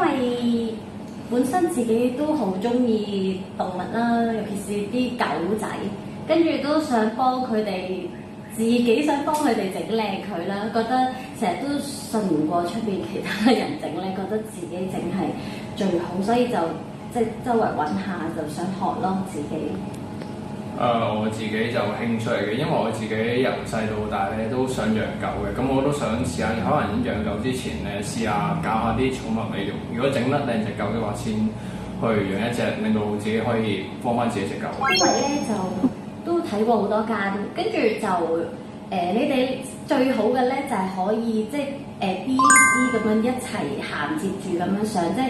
為本身自己都好中意動物啦，尤其是啲狗仔，跟住都想幫佢哋，自己想幫佢哋整靚佢啦，覺得成日都信唔過出邊其他人整咧，覺得自己整係最好，所以就即係周圍揾下就想學咯自己。我自己就興趣嚟嘅，因為我自己由細到大咧都想養狗嘅，咁我都想試下，可能養狗之前咧試下教下啲寵物美容，如果整得靚隻狗嘅話，先去養一隻，令到自己可以幫翻自己隻狗。因為咧就都睇過好多間，跟住就你哋最好嘅咧就係可以即係B、C 咁樣一齊銜接住咁樣上，即係。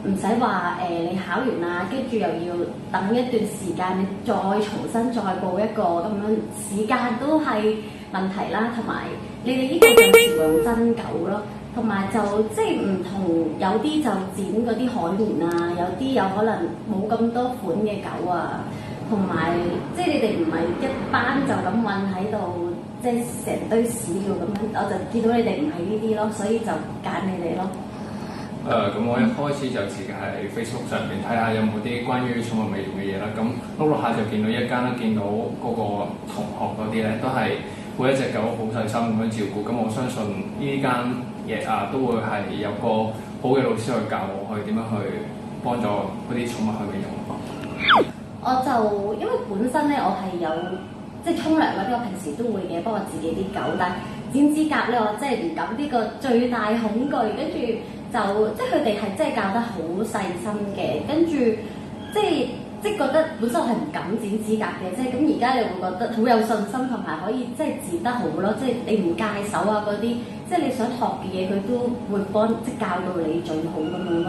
唔使話你考完啦，跟住又要等一段時間，你再重新再報一個咁樣，時間都係問題啦。同埋你哋依家就全部用真狗咯，同埋就即係唔同，有啲就剪嗰啲海綿啊，有啲有可能冇咁多款嘅狗啊，同埋即係你哋唔係一班就咁韞喺度，即係成堆屎尿咁樣，我就見到你哋唔係呢啲咯，所以就揀你哋咯。咁我一開始就自己喺 Facebook 上邊睇下有冇啲關於寵物美容嘅嘢啦。咁碌落下就見到一間啦，見到嗰個同學嗰啲咧都係每一隻狗好細心咁樣照顧。咁我相信呢間嘢都會係有個好嘅老師去教我去點樣去幫助嗰啲寵物去美容。我就因為本身咧，我係有即係沖涼嗰啲，我平時都會嘅，幫我自己啲狗。但係剪指甲咧，我真係唔敢，呢個最大恐懼，跟住。就即係佢哋係真係教得好細心嘅，跟住即係覺得本身我係唔敢剪指甲嘅，即係咁而家你會覺得好有信心，同埋可以即係剪得好咯，即係你唔戒手啊嗰啲，即係你想學嘅嘢佢都會即係教到你最好咁樣咯。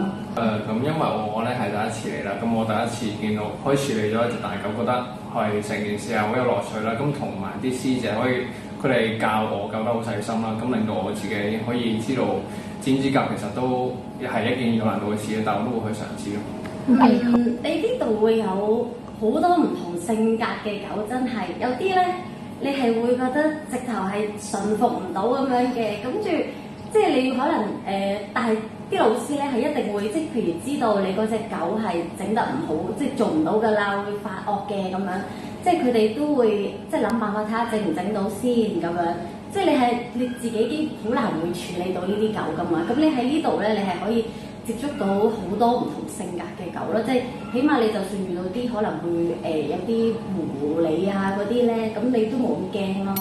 咁因為我咧係第一次嚟啦，咁我第一次見到可以處理咗一隻大狗，覺得係成件事係好有樂趣啦。咁同埋啲師姐佢哋教我教得好細心啦，咁令到我自己可以知道。剪指甲其實都係一件有難度嘅事，但我都會去嘗試咯。你呢度會有好多唔同性格嘅狗，真係有啲咧，你係會覺得直頭係馴服唔到咁樣嘅，跟住即係你可能但係啲老師咧係一定會即係譬如知道你嗰隻狗係整得唔好，即係做唔到㗎啦，會發惡嘅咁樣，即係佢哋都會即係諗辦法睇下整唔整到先咁樣。即係你自己啲好難會處理到呢啲狗㗎嘛，咁你喺呢度咧，你係可以接觸到好多唔同性格嘅狗咯，即係起碼你就算遇到啲可能會有啲狐狸啊嗰啲咧，咁你都冇咁驚咯。